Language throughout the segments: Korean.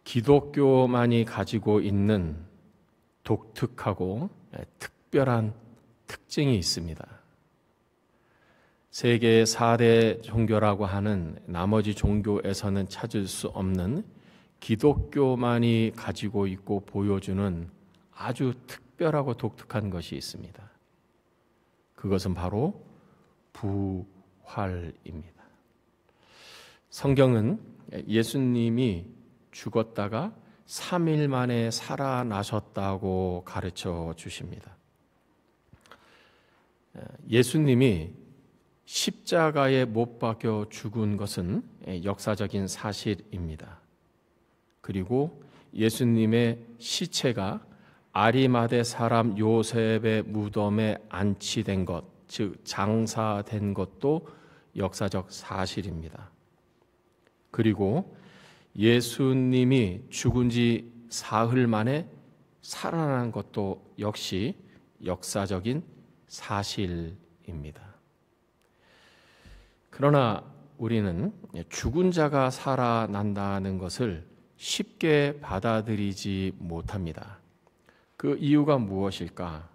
기독교만이 가지고 있는 독특하고 특별한 특징이 있습니다. 세계 4대 종교라고 하는 나머지 종교에서는 찾을 수 없는 기독교만이 가지고 있고 보여주는 아주 특별하고 독특한 것이 있습니다. 그것은 바로 부활입니다. 성경은 예수님이 죽었다가 3일 만에 살아나셨다고 가르쳐 주십니다. 예수님이 십자가에 못 박혀 죽은 것은 역사적인 사실입니다. 그리고 예수님의 시체가 아리마대 사람 요셉의 무덤에 안치된 것, 즉 장사된 것도 역사적 사실입니다. 그리고 예수님이 죽은 지 사흘 만에 살아난 것도 역시 역사적인 사실입니다. 그러나 우리는 죽은 자가 살아난다는 것을 쉽게 받아들이지 못합니다. 그 이유가 무엇일까?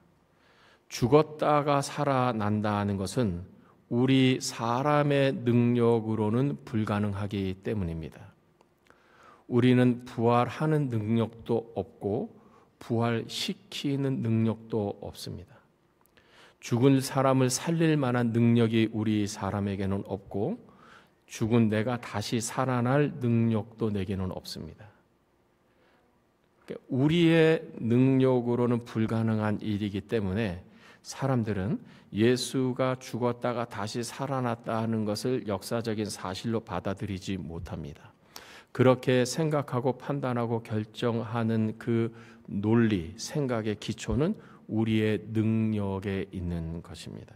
죽었다가 살아난다는 것은 우리 사람의 능력으로는 불가능하기 때문입니다. 우리는 부활하는 능력도 없고 부활시키는 능력도 없습니다. 죽은 사람을 살릴 만한 능력이 우리 사람에게는 없고 죽은 내가 다시 살아날 능력도 내게는 없습니다. 우리의 능력으로는 불가능한 일이기 때문에 사람들은 예수가 죽었다가 다시 살아났다는 것을 역사적인 사실로 받아들이지 못합니다. 그렇게 생각하고 판단하고 결정하는 그 논리, 생각의 기초는 우리의 능력에 있는 것입니다.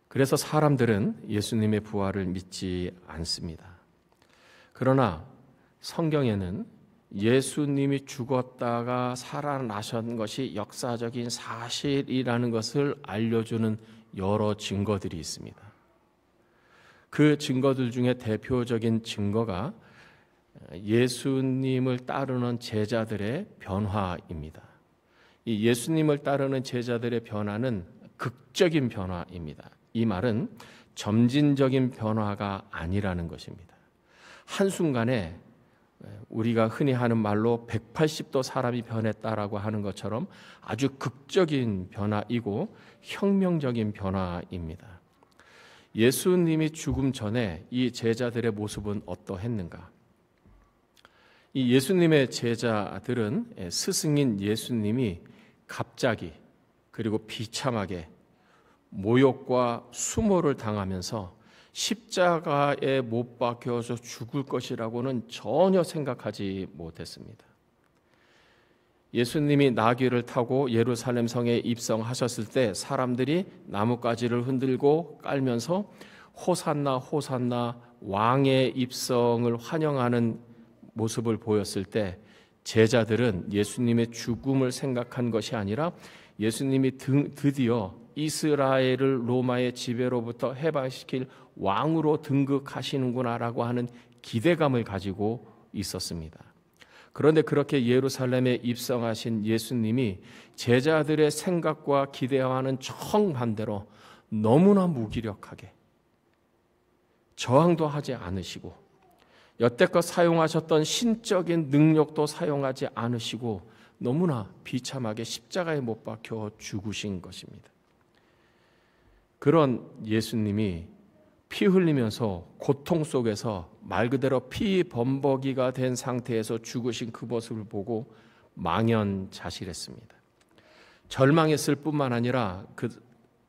그래서 사람들은 예수님의 부활을 믿지 않습니다. 그러나 성경에는 예수님이 죽었다가 살아나신 것이 역사적인 사실이라는 것을 알려주는 여러 증거들이 있습니다. 그 증거들 중에 대표적인 증거가 예수님을 따르는 제자들의 변화입니다. 이 예수님을 따르는 제자들의 변화는 극적인 변화입니다. 이 말은 점진적인 변화가 아니라는 것입니다. 한순간에 우리가 흔히 하는 말로 180도 사람이 변했다라고 하는 것처럼 아주 극적인 변화이고 혁명적인 변화입니다. 예수님이 죽음 전에 이 제자들의 모습은 어떠했는가? 이 예수님의 제자들은 스승인 예수님이 갑자기 그리고 비참하게 모욕과 수모를 당하면서 십자가에 못 박혀서 죽을 것이라고는 전혀 생각하지 못했습니다. 예수님이 나귀를 타고 예루살렘 성에 입성하셨을 때 사람들이 나뭇가지를 흔들고 깔면서 호산나 호산나 왕의 입성을 환영하는 모습을 보였을 때 제자들은 예수님의 죽음을 생각한 것이 아니라 예수님이 드디어 이스라엘을 로마의 지배로부터 해방시킬 왕으로 등극하시는구나라고 하는 기대감을 가지고 있었습니다. 그런데 그렇게 예루살렘에 입성하신 예수님이 제자들의 생각과 기대와는 정반대로 너무나 무기력하게 저항도 하지 않으시고 여태껏 사용하셨던 신적인 능력도 사용하지 않으시고 너무나 비참하게 십자가에 못 박혀 죽으신 것입니다. 그런 예수님이 피 흘리면서 고통 속에서 말 그대로 피 범벅이가 된 상태에서 죽으신 그 모습을 보고 망연자실했습니다. 절망했을 뿐만 아니라 그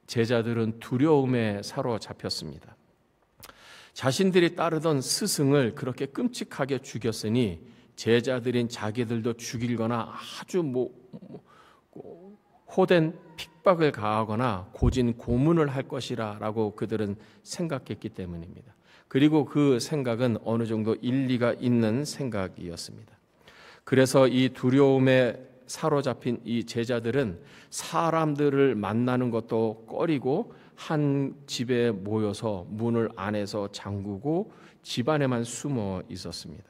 제자들은 두려움에 사로잡혔습니다. 자신들이 따르던 스승을 그렇게 끔찍하게 죽였으니 제자들인 자기들도 죽이거나 아주 호된 핍박을 가하거나 고진 고문을 할 것이라고 그들은 생각했기 때문입니다. 그리고 그 생각은 어느 정도 일리가 있는 생각이었습니다. 그래서 이 두려움에 사로잡힌 이 제자들은 사람들을 만나는 것도 꺼리고 한 집에 모여서 문을 안에서 잠그고 집 안에만 숨어 있었습니다.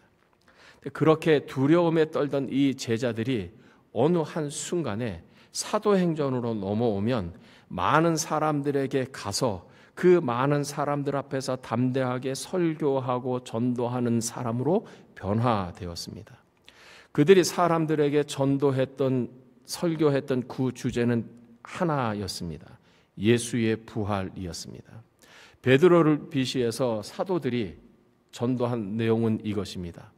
그렇게 두려움에 떨던 이 제자들이 어느 한순간에 사도행전으로 넘어오면 많은 사람들에게 가서 그 많은 사람들 앞에서 담대하게 설교하고 전도하는 사람으로 변화되었습니다. 그들이 사람들에게 전도했던 설교했던 그 주제는 하나였습니다. 예수의 부활이었습니다. 베드로를 비시해서 사도들이 전도한 내용은 이것입니다.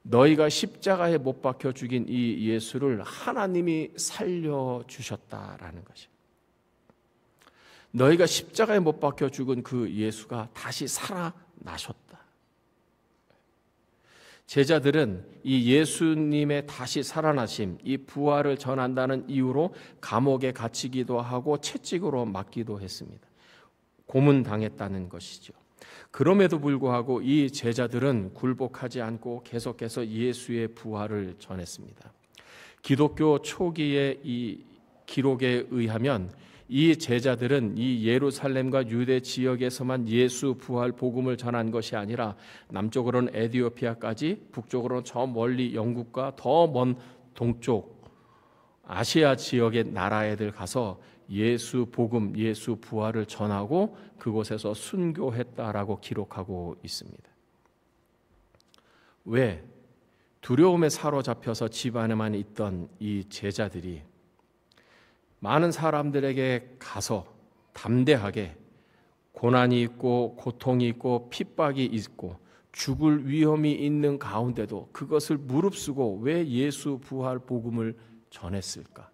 너희가 십자가에 못 박혀 죽인 이 예수를 하나님이 살려주셨다라는 것이에요. 너희가 십자가에 못 박혀 죽은 그 예수가 다시 살아나셨다. 제자들은 이 예수님의 다시 살아나심, 이 부활을 전한다는 이유로 감옥에 갇히기도 하고 채찍으로 맞기도 했습니다. 고문당했다는 것이죠. 그럼에도 불구하고 이 제자들은 굴복하지 않고 계속해서 예수의 부활을 전했습니다. 기독교 초기의 이 기록에 의하면 이 제자들은 이 예루살렘과 유대 지역에서만 예수 부활 복음을 전한 것이 아니라 남쪽으로는 에티오피아까지, 북쪽으로는 저 멀리 영국과 더 먼 동쪽 아시아 지역의 나라에들 가서 예수 복음, 예수 부활을 전하고 그곳에서 순교했다라고 기록하고 있습니다. 왜? 두려움에 사로잡혀서 집 안에만 있던 이 제자들이 많은 사람들에게 가서 담대하게 고난이 있고 고통이 있고 핍박이 있고 죽을 위험이 있는 가운데도 그것을 무릅쓰고 왜 예수 부활 복음을 전했을까?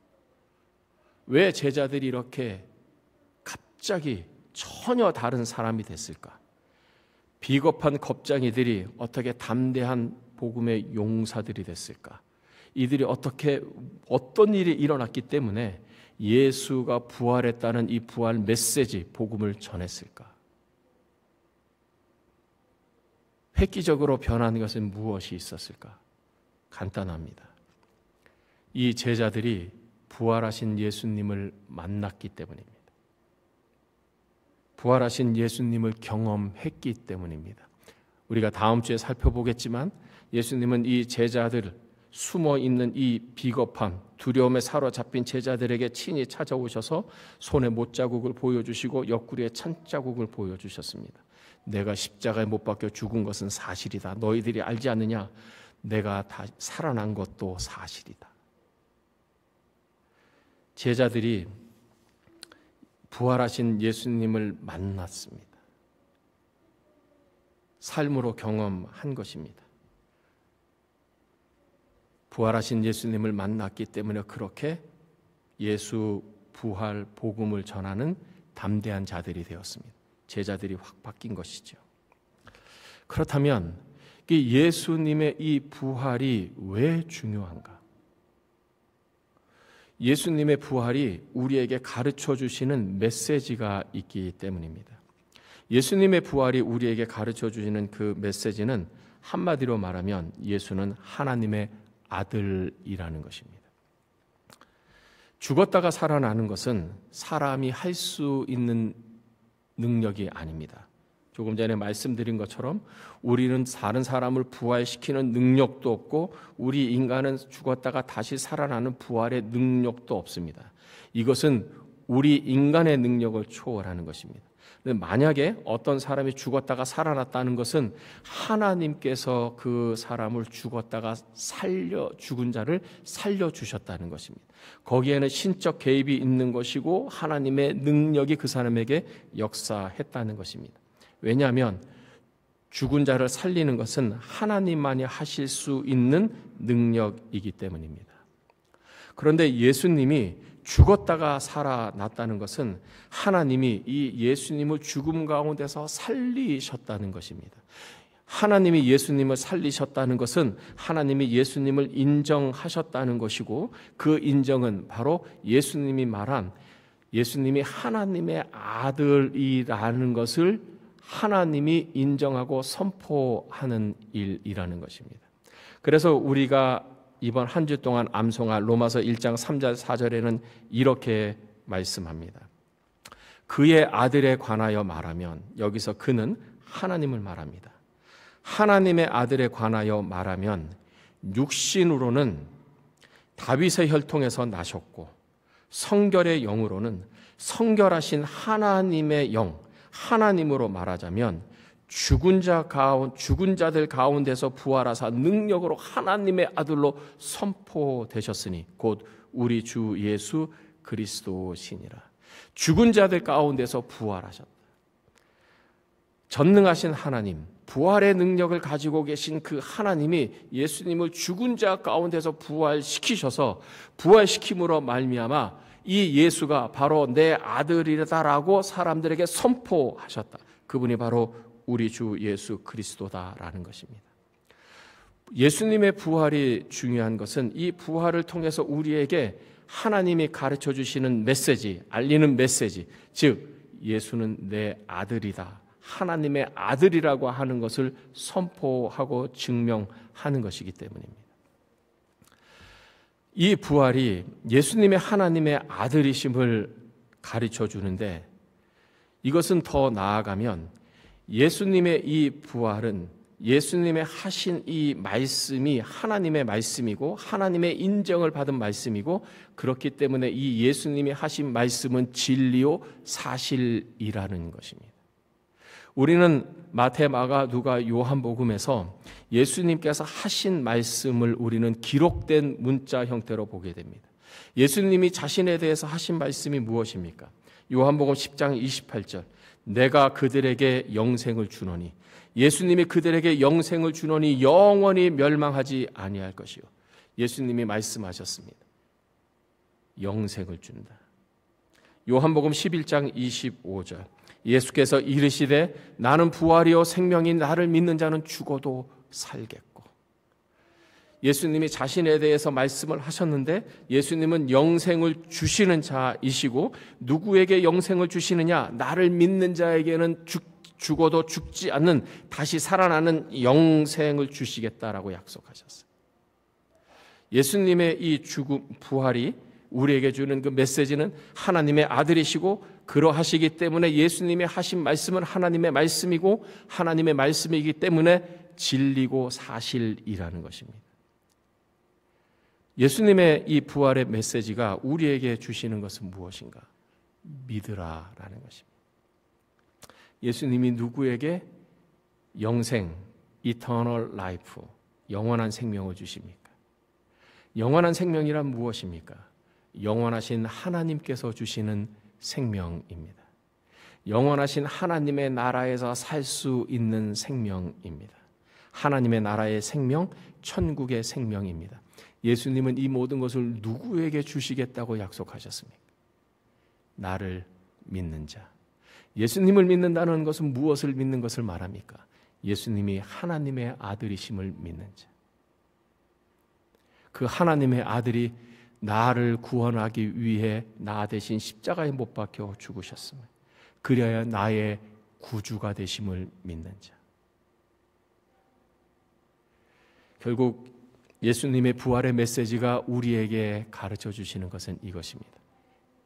왜 제자들이 이렇게 갑자기 전혀 다른 사람이 됐을까? 비겁한 겁쟁이들이 어떻게 담대한 복음의 용사들이 됐을까? 이들이 어떤 일이 일어났기 때문에 예수가 부활했다는 이 부활 메시지, 복음을 전했을까? 획기적으로 변한 것은 무엇이 있었을까? 간단합니다. 이 제자들이 부활하신 예수님을 만났기 때문입니다. 부활하신 예수님을 경험했기 때문입니다. 우리가 다음 주에 살펴보겠지만 예수님은 이 제자들, 숨어 있는 이 비겁함, 두려움에 사로잡힌 제자들에게 친히 찾아오셔서 손에 못자국을 보여주시고 옆구리에 찬자국을 보여주셨습니다. 내가 십자가에 못 박혀 죽은 것은 사실이다. 너희들이 알지 않느냐? 내가 다 살아난 것도 사실이다. 제자들이 부활하신 예수님을 만났습니다. 삶으로 경험한 것입니다. 부활하신 예수님을 만났기 때문에 그렇게 예수 부활 복음을 전하는 담대한 자들이 되었습니다. 제자들이 확 바뀐 것이죠. 그렇다면 예수님의 이 부활이 왜 중요한가? 예수님의 부활이 우리에게 가르쳐 주시는 메시지가 있기 때문입니다. 예수님의 부활이 우리에게 가르쳐 주시는 그 메시지는 한마디로 말하면 예수는 하나님의 아들이라는 것입니다. 죽었다가 살아나는 것은 사람이 할 수 있는 능력이 아닙니다. 조금 전에 말씀드린 것처럼 우리는 다른 사람을 부활시키는 능력도 없고 우리 인간은 죽었다가 다시 살아나는 부활의 능력도 없습니다. 이것은 우리 인간의 능력을 초월하는 것입니다. 만약에 어떤 사람이 죽었다가 살아났다는 것은 하나님께서 그 사람을 죽었다가 죽은 자를 살려주셨다는 것입니다. 거기에는 신적 개입이 있는 것이고 하나님의 능력이 그 사람에게 역사했다는 것입니다. 왜냐하면 죽은 자를 살리는 것은 하나님만이 하실 수 있는 능력이기 때문입니다. 그런데 예수님이 죽었다가 살아났다는 것은 하나님이 이 예수님을 죽음 가운데서 살리셨다는 것입니다. 하나님이 예수님을 살리셨다는 것은 하나님이 예수님을 인정하셨다는 것이고 그 인정은 바로 예수님이 말한 예수님이 하나님의 아들이라는 것을 하나님이 인정하고 선포하는 일이라는 것입니다. 그래서 우리가 이번 한 주 동안 암송할 로마서 1장 3절 4절에는 이렇게 말씀합니다. 그의 아들에 관하여 말하면, 여기서 그는 하나님을 말합니다. 하나님의 아들에 관하여 말하면 육신으로는 다윗의 혈통에서 나셨고 성결의 영으로는 성결하신 하나님의 영, 하나님으로 말하자면 죽은 자들 가운데서 부활하사 능력으로 하나님의 아들로 선포되셨으니 곧 우리 주 예수 그리스도시니라. 죽은 자들 가운데서 부활하셨다. 전능하신 하나님, 부활의 능력을 가지고 계신 그 하나님이 예수님을 죽은 자 가운데서 부활시키셔서 부활시킴으로 말미암아 이 예수가 바로 내 아들이다라고 사람들에게 선포하셨다. 그분이 바로 우리 주 예수 그리스도다라는 것입니다. 예수님의 부활이 중요한 것은 이 부활을 통해서 우리에게 하나님이 가르쳐 주시는 메시지, 알리는 메시지, 즉 예수는 내 아들이다, 하나님의 아들이라고 하는 것을 선포하고 증명하는 것이기 때문입니다. 이 부활이 예수님의 하나님의 아들이심을 가르쳐 주는데, 이것은 더 나아가면 예수님의 이 부활은 예수님의 하신 이 말씀이 하나님의 말씀이고 하나님의 인정을 받은 말씀이고, 그렇기 때문에 이 예수님이 하신 말씀은 진리요 사실이라는 것입니다. 우리는 마태, 마가, 누가, 요한복음에서 예수님께서 하신 말씀을 우리는 기록된 문자 형태로 보게 됩니다. 예수님이 자신에 대해서 하신 말씀이 무엇입니까? 요한복음 10장 28절, 내가 그들에게 영생을 주노니, 예수님이 그들에게 영생을 주노니 영원히 멸망하지 아니할 것이요. 예수님이 말씀하셨습니다. 영생을 준다. 요한복음 11장 25절, 예수께서 이르시되 나는 부활이요 생명인, 나를 믿는 자는 죽어도 살겠고. 예수님이 자신에 대해서 말씀을 하셨는데, 예수님은 영생을 주시는 자이시고, 누구에게 영생을 주시느냐? 나를 믿는 자에게는 죽어도 죽지 않는 다시 살아나는 영생을 주시겠다라고 약속하셨어요. 예수님의 이 죽음, 부활이 우리에게 주는 그 메시지는 하나님의 아들이시고, 그러하시기 때문에 예수님이 하신 말씀은 하나님의 말씀이고 하나님의 말씀이기 때문에 진리고 사실이라는 것입니다. 예수님의 이 부활의 메시지가 우리에게 주시는 것은 무엇인가? 믿으라라는 것입니다. 예수님이 누구에게 영생, eternal life, 영원한 생명을 주십니까? 영원한 생명이란 무엇입니까? 영원하신 하나님께서 주시는 생명입니다. 영원하신 하나님의 나라에서 살 수 있는 생명입니다. 하나님의 나라의 생명, 천국의 생명입니다. 예수님은 이 모든 것을 누구에게 주시겠다고 약속하셨습니까? 나를 믿는 자. 예수님을 믿는다는 것은 무엇을 믿는 것을 말합니까? 예수님이 하나님의 아들이심을 믿는 자. 그 하나님의 아들이 나를 구원하기 위해 나 대신 십자가에 못 박혀 죽으셨습니다. 그래야 나의 구주가 되심을 믿는 자. 결국 예수님의 부활의 메시지가 우리에게 가르쳐 주시는 것은 이것입니다.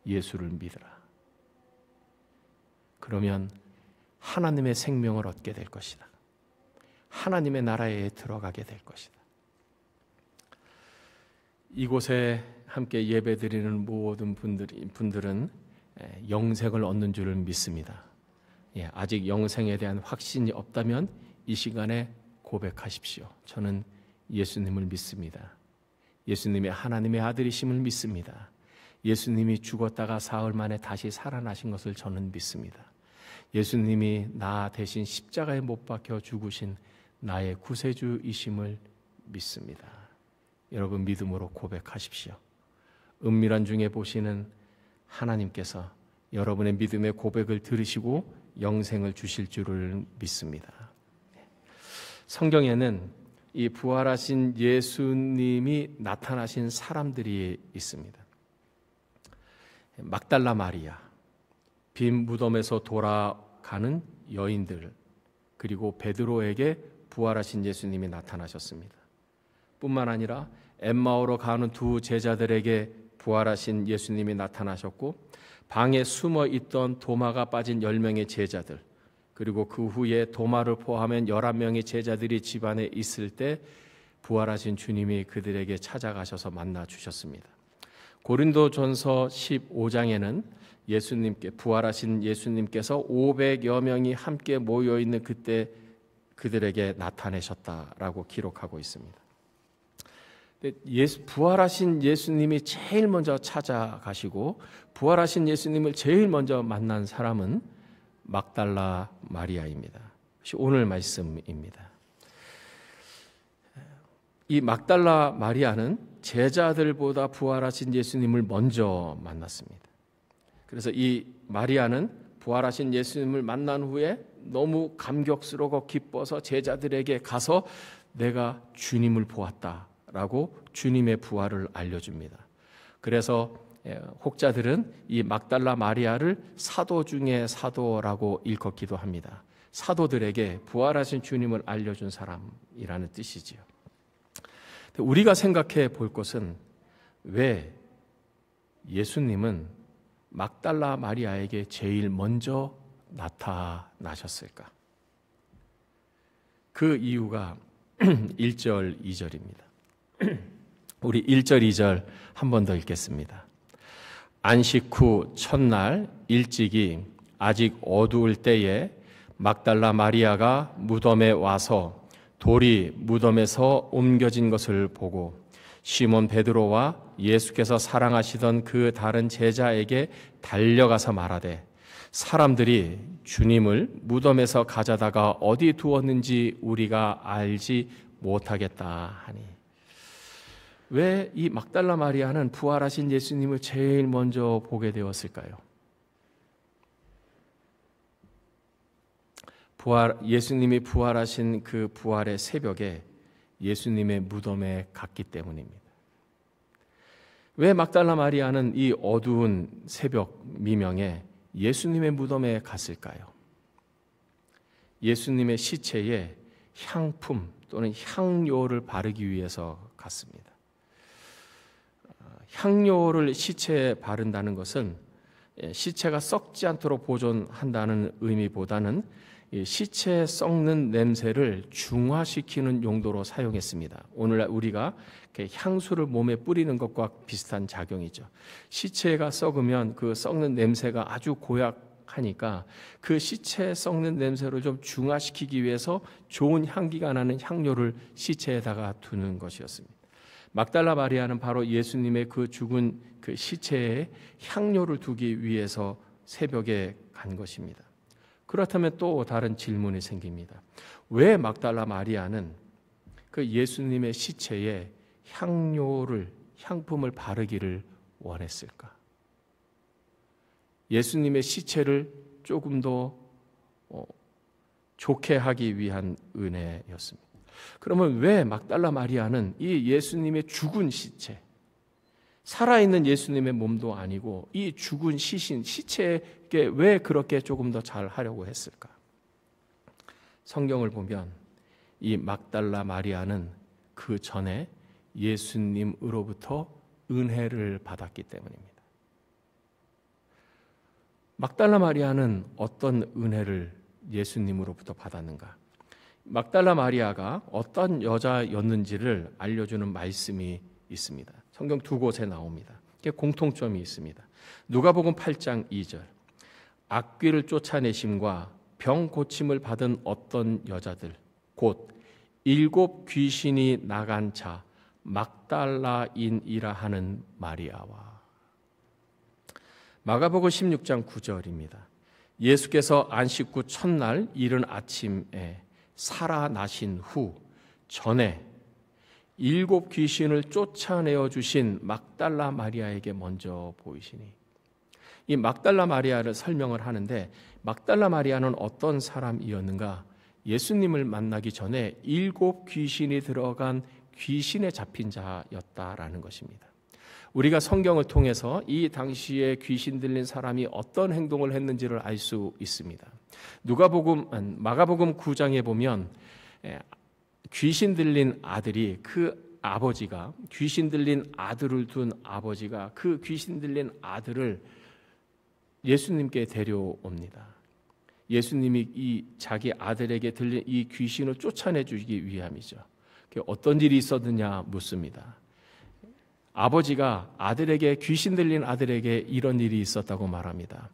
예수를 믿으라. 그러면 하나님의 생명을 얻게 될 것이다. 하나님의 나라에 들어가게 될 것이다. 이곳에 함께 예배드리는 모든 분들은 영생을 얻는 줄을 믿습니다. 아직 영생에 대한 확신이 없다면 이 시간에 고백하십시오. 저는 예수님을 믿습니다. 예수님이 하나님의 아들이심을 믿습니다. 예수님이 죽었다가 사흘 만에 다시 살아나신 것을 저는 믿습니다. 예수님이 나 대신 십자가에 못 박혀 죽으신 나의 구세주이심을 믿습니다. 여러분 믿음으로 고백하십시오. 은밀한 중에 보시는 하나님께서 여러분의 믿음의 고백을 들으시고 영생을 주실 줄을 믿습니다. 성경에는 이 부활하신 예수님이 나타나신 사람들이 있습니다. 막달라 마리아, 빈 무덤에서 돌아가는 여인들, 그리고 베드로에게 부활하신 예수님이 나타나셨습니다. 뿐만 아니라 엠마오로 가는 두 제자들에게 부활하신 예수님이 나타나셨고, 방에 숨어 있던 도마가 빠진 10명의 제자들, 그리고 그 후에 도마를 포함한 11명의 제자들이 집안에 있을 때 부활하신 주님이 그들에게 찾아가셔서 만나 주셨습니다. 고린도전서 15장에는 예수님께 부활하신 예수님께서 500여 명이 함께 모여 있는 그때 그들에게 나타내셨다라고 기록하고 있습니다. 부활하신 예수님이 제일 먼저 찾아가시고 부활하신 예수님을 제일 먼저 만난 사람은 막달라 마리아입니다. 오늘 말씀입니다. 이 막달라 마리아는 제자들보다 부활하신 예수님을 먼저 만났습니다. 그래서 이 마리아는 부활하신 예수님을 만난 후에 너무 감격스러워 기뻐서 제자들에게 가서 내가 주님을 보았다라고 주님의 부활을 알려줍니다. 그래서 혹자들은 이 막달라 마리아를 사도 중에 사도라고 일컫기도 합니다. 사도들에게 부활하신 주님을 알려준 사람이라는 뜻이지요. 우리가 생각해 볼 것은 왜 예수님은 막달라 마리아에게 제일 먼저 나타나셨을까? 그 이유가 1절, 2절입니다. 우리 1절, 2절 한 번 더 읽겠습니다. 안식 후 첫날 일찍이 아직 어두울 때에 막달라 마리아가 무덤에 와서 돌이 무덤에서 옮겨진 것을 보고 시몬 베드로와 예수께서 사랑하시던 그 다른 제자에게 달려가서 말하되 사람들이 주님을 무덤에서 가져다가 어디 두었는지 우리가 알지 못하겠다 하니. 왜 이 막달라 마리아는 부활하신 예수님을 제일 먼저 보게 되었을까요? 예수님이 부활하신 그 부활의 새벽에 예수님의 무덤에 갔기 때문입니다. 왜 막달라 마리아는 이 어두운 새벽 미명에 예수님의 무덤에 갔을까요? 예수님의 시체에 향품 또는 향료를 바르기 위해서 갔습니다. 향료를 시체에 바른다는 것은 시체가 썩지 않도록 보존한다는 의미보다는 시체에 썩는 냄새를 중화시키는 용도로 사용했습니다. 오늘날 우리가 향수를 몸에 뿌리는 것과 비슷한 작용이죠. 시체가 썩으면 그 썩는 냄새가 아주 고약하니까 그 시체에 썩는 냄새를 좀 중화시키기 위해서 좋은 향기가 나는 향료를 시체에다가 두는 것이었습니다. 막달라 마리아는 바로 예수님의 그 죽은 그 시체에 향료를 두기 위해서 새벽에 간 것입니다. 그렇다면 또 다른 질문이 생깁니다. 왜 막달라 마리아는 그 예수님의 시체에 향품을 바르기를 원했을까? 예수님의 시체를 조금 더 좋게 하기 위한 은혜였습니다. 그러면 왜 막달라 마리아는 이 예수님의 죽은 시체, 살아있는 예수님의 몸도 아니고 이 죽은 시체에게 왜 그렇게 조금 더 잘 하려고 했을까? 성경을 보면 이 막달라 마리아는 그 전에 예수님으로부터 은혜를 받았기 때문입니다. 막달라 마리아는 어떤 은혜를 예수님으로부터 받았는가? 막달라 마리아가 어떤 여자였는지를 알려주는 말씀이 있습니다. 성경 두 곳에 나옵니다. 이게 공통점이 있습니다. 누가복음 8장 2절. 악귀를 쫓아내심과 병 고침을 받은 어떤 여자들 곧 7 귀신이 나간 자 막달라인이라 하는 마리아와. 마가복음 16장 9절입니다. 예수께서 안식 후 첫날 이른 아침에 살아나신 후 전에 7 귀신을 쫓아내어 주신 막달라 마리아에게 먼저 보이시니. 이 막달라 마리아를 설명을 하는데 막달라 마리아는 어떤 사람이었는가? 예수님을 만나기 전에 7 귀신이 들어간 귀신에 잡힌 자였다라는 것입니다. 우리가 성경을 통해서 이 당시에 귀신 들린 사람이 어떤 행동을 했는지를 알 수 있습니다. 마가복음 9장에 보면 귀신 들린 아들이 그 아버지가 귀신 들린 아들을 둔 아버지가 그 귀신 들린 아들을 예수님께 데려옵니다. 예수님이 이 자기 아들에게 들린 이 귀신을 쫓아내 주기 위함이죠. 어떤 일이 있었느냐 묻습니다. 아버지가 아들에게, 귀신 들린 아들에게 이런 일이 있었다고 말합니다.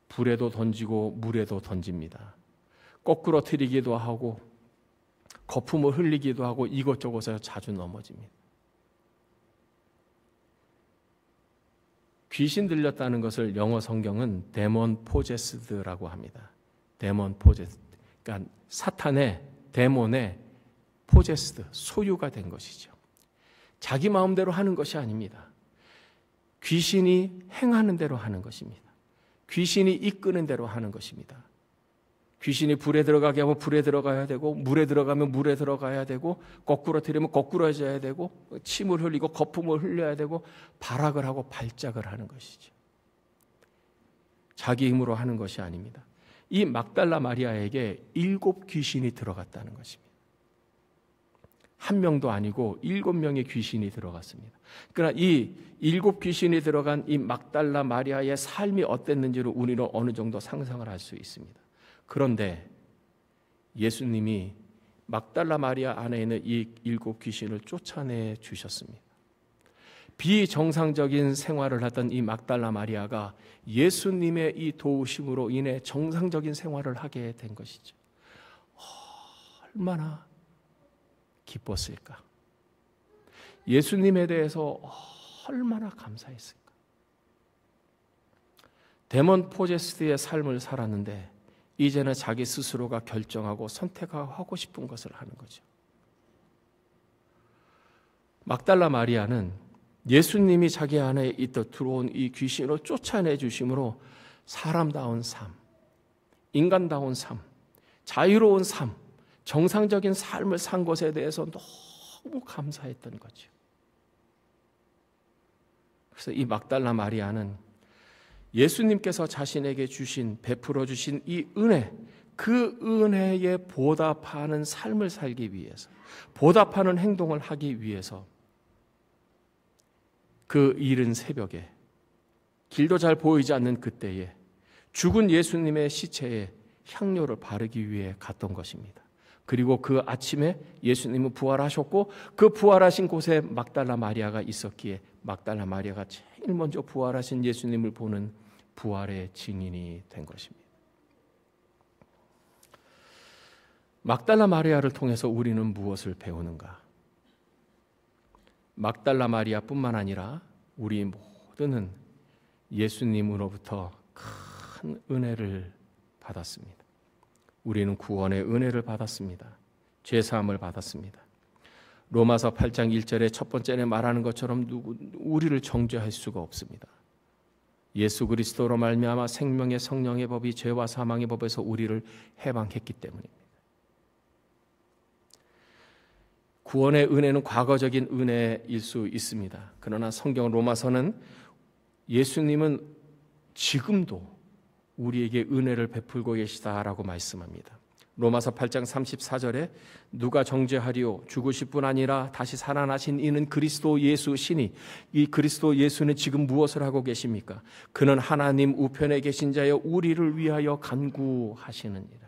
불에도 던지고 물에도 던집니다. 거꾸로 트이기도 하고 거품을 흘리기도 하고 이것저것에 자주 넘어집니다. 귀신 들렸다는 것을 영어 성경은 데몬 포제스드라고 합니다. 데몬 포제스드. 그러니까 사탄의, 데몬의 포제스드, 소유가 된 것이죠. 자기 마음대로 하는 것이 아닙니다. 귀신이 행하는 대로 하는 것입니다. 귀신이 이끄는 대로 하는 것입니다. 귀신이 불에 들어가게 하면 불에 들어가야 되고, 물에 들어가면 물에 들어가야 되고, 거꾸로 들이면 거꾸로 해줘야 되고, 침을 흘리고 거품을 흘려야 되고, 발악을 하고 발작을 하는 것이죠. 자기 힘으로 하는 것이 아닙니다. 이 막달라 마리아에게 7 귀신이 들어갔다는 것입니다. 한 명도 아니고 7명의 귀신이 들어갔습니다. 그러나 이 7 귀신이 들어간 이 막달라 마리아의 삶이 어땠는지를 우리는 어느 정도 상상을 할 수 있습니다. 그런데 예수님이 막달라 마리아 안에 있는 이 7 귀신을 쫓아내 주셨습니다. 비정상적인 생활을 하던 이 막달라 마리아가 예수님의 이 도우심으로 인해 정상적인 생활을 하게 된 것이죠. 얼마나 기뻤을까? 예수님에 대해서 얼마나 감사했을까? 데몬 포제스드의 삶을 살았는데 이제는 자기 스스로가 결정하고 선택하고 싶은 것을 하는 거죠. 막달라 마리아는 예수님이 자기 안에 들어온 이 귀신을 쫓아내 주심으로 사람다운 삶, 인간다운 삶, 자유로운 삶, 정상적인 삶을 산 것에 대해서 너무 감사했던 거죠. 그래서 이 막달라 마리아는 예수님께서 자신에게 베풀어 주신 이 은혜, 그 은혜에 보답하는 삶을 살기 위해서, 보답하는 행동을 하기 위해서 그 이른 새벽에, 길도 잘 보이지 않는 그때에 죽은 예수님의 시체에 향료를 바르기 위해 갔던 것입니다. 그리고 그 아침에 예수님은 부활하셨고 그 부활하신 곳에 막달라 마리아가 있었기에 막달라 마리아가 제일 먼저 부활하신 예수님을 보는 부활의 증인이 된 것입니다. 막달라 마리아를 통해서 우리는 무엇을 배우는가? 막달라 마리아뿐만 아니라 우리 모두는 예수님으로부터 큰 은혜를 받았습니다. 우리는 구원의 은혜를 받았습니다. 죄사함을 받았습니다. 로마서 8장 1절에 첫 번째에 말하는 것처럼 우리를 정죄할 수가 없습니다. 예수 그리스도로 말미암아 생명의 성령의 법이 죄와 사망의 법에서 우리를 해방했기 때문입니다. 구원의 은혜는 과거적인 은혜일 수 있습니다. 그러나 성경 로마서는 예수님은 지금도 우리에게 은혜를 베풀고 계시다라고 말씀합니다. 로마서 8장 34절에 누가 정죄하리요? 죽으실 뿐 아니라 다시 살아나신 이는 그리스도 예수시니 이 그리스도 예수는 지금 무엇을 하고 계십니까? 그는 하나님 우편에 계신 자여 우리를 위하여 간구하시느니라.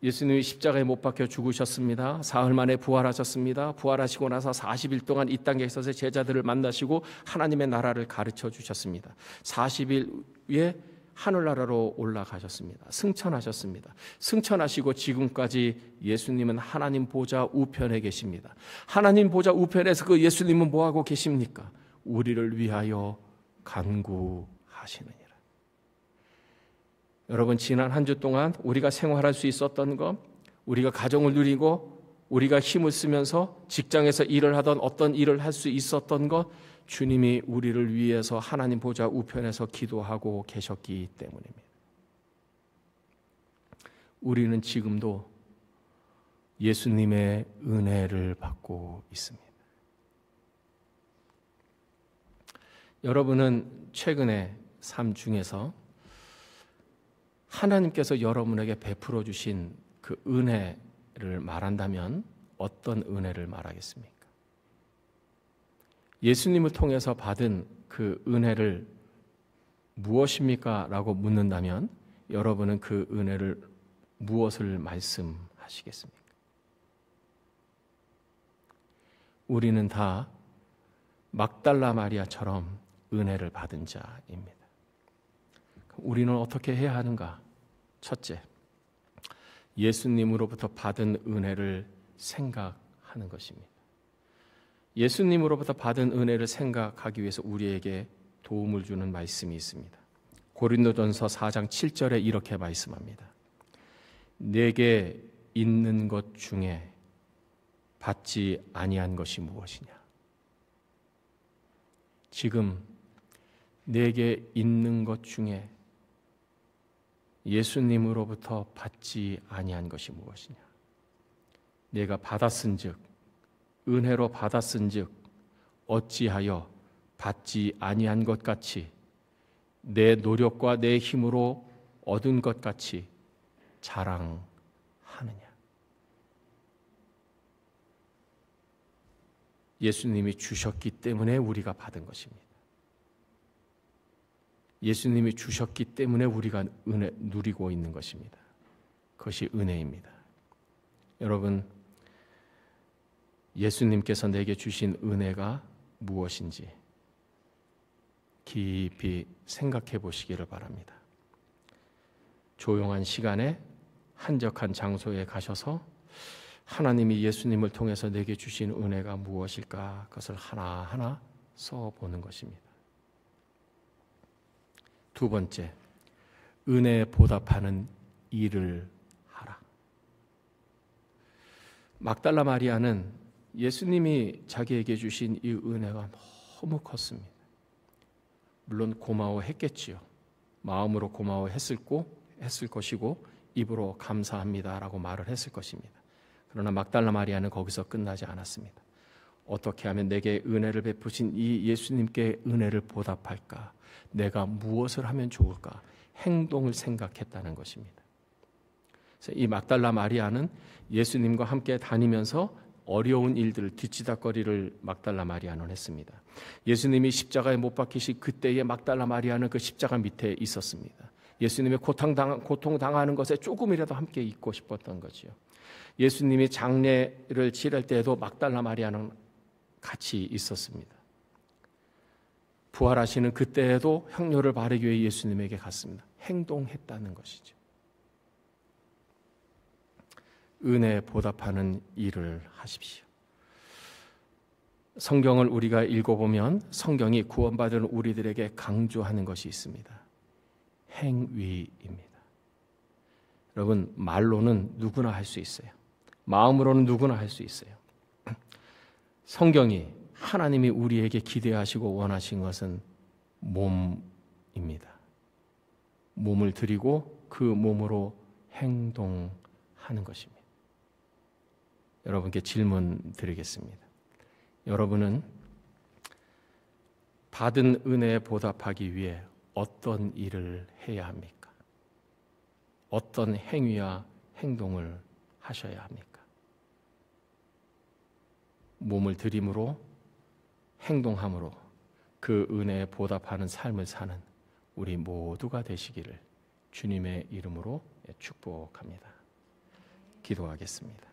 예수님이 십자가에 못 박혀 죽으셨습니다. 사흘 만에 부활하셨습니다. 부활하시고 나서 40일 동안 이 땅에 있어서 제자들을 만나시고 하나님의 나라를 가르쳐 주셨습니다. 40일 후에 하늘나라로 올라가셨습니다. 승천하셨습니다. 승천하시고 지금까지 예수님은 하나님 보좌 우편에 계십니다. 하나님 보좌 우편에서 그 예수님은 뭐하고 계십니까? 우리를 위하여 간구하시느니라. 여러분, 지난 한 주 동안 우리가 생활할 수 있었던 것, 우리가 가정을 누리고 우리가 힘을 쓰면서 직장에서 일을 하던 어떤 일을 할 수 있었던 것, 주님이 우리를 위해서 하나님 보좌 우편에서 기도하고 계셨기 때문입니다. 우리는 지금도 예수님의 은혜를 받고 있습니다. 여러분은 최근의 삶 중에서 하나님께서 여러분에게 베풀어 주신 그 은혜를 말한다면 어떤 은혜를 말하겠습니까? 예수님을 통해서 받은 그 은혜를 무엇입니까? 라고 묻는다면 여러분은 그 은혜를 무엇을 말씀하시겠습니까? 우리는 다 막달라 마리아처럼 은혜를 받은 자입니다. 우리는 어떻게 해야 하는가? 첫째, 예수님으로부터 받은 은혜를 생각하는 것입니다. 예수님으로부터 받은 은혜를 생각하기 위해서 우리에게 도움을 주는 말씀이 있습니다. 고린도전서 4장 7절에 이렇게 말씀합니다. 내게 있는 것 중에 받지 아니한 것이 무엇이냐? 지금 내게 있는 것 중에 예수님으로부터 받지 아니한 것이 무엇이냐? 내가 받았은즉 은혜로 받았은즉 어찌하여 받지 아니한 것 같이 내 노력과 내 힘으로 얻은 것 같이 자랑하느냐? 예수님이 주셨기 때문에 우리가 받은 것입니다. 예수님이 주셨기 때문에 우리가 은혜 누리고 있는 것입니다. 그것이 은혜입니다. 여러분, 예수님께서 내게 주신 은혜가 무엇인지 깊이 생각해 보시기를 바랍니다. 조용한 시간에 한적한 장소에 가셔서 하나님이 예수님을 통해서 내게 주신 은혜가 무엇일까? 그것을 하나하나 써보는 것입니다. 두 번째, 은혜에 보답하는 일을 하라. 막달라 마리아는 예수님이 자기에게 주신 이 은혜가 너무 컸습니다. 물론 고마워했겠지요. 마음으로 고마워했을 것이고 입으로 감사합니다라고 말을 했을 것입니다. 그러나 막달라 마리아는 거기서 끝나지 않았습니다. 어떻게 하면 내게 은혜를 베푸신 이 예수님께 은혜를 보답할까? 내가 무엇을 하면 좋을까? 행동을 생각했다는 것입니다. 그래서 이 막달라 마리아는 예수님과 함께 다니면서 어려운 일들을 뒤치다거리를 막달라 마리아는 했습니다. 예수님이 십자가에 못 박히신 그때의 막달라 마리아는 그 십자가 밑에 있었습니다. 예수님의 고통당하는 것에 조금이라도 함께 있고 싶었던 거지요. 예수님이 장례를 치를 때에도 막달라 마리아는 같이 있었습니다. 부활하시는 그때에도 향료를 바르기 위해 예수님에게 갔습니다. 행동했다는 것이죠. 은혜에 보답하는 일을 하십시오. 성경을 우리가 읽어보면 성경이 구원받은 우리들에게 강조하는 것이 있습니다. 행위입니다. 여러분, 말로는 누구나 할 수 있어요. 마음으로는 누구나 할 수 있어요. 성경이 하나님이 우리에게 기대하시고 원하신 것은 몸입니다. 몸을 드리고 그 몸으로 행동하는 것입니다. 여러분께 질문 드리겠습니다. 여러분은 받은 은혜에 보답하기 위해 어떤 일을 해야 합니까? 어떤 행위와 행동을 하셔야 합니까? 몸을 드림으로 행동함으로 그 은혜에 보답하는 삶을 사는 우리 모두가 되시기를 주님의 이름으로 축복합니다. 기도하겠습니다.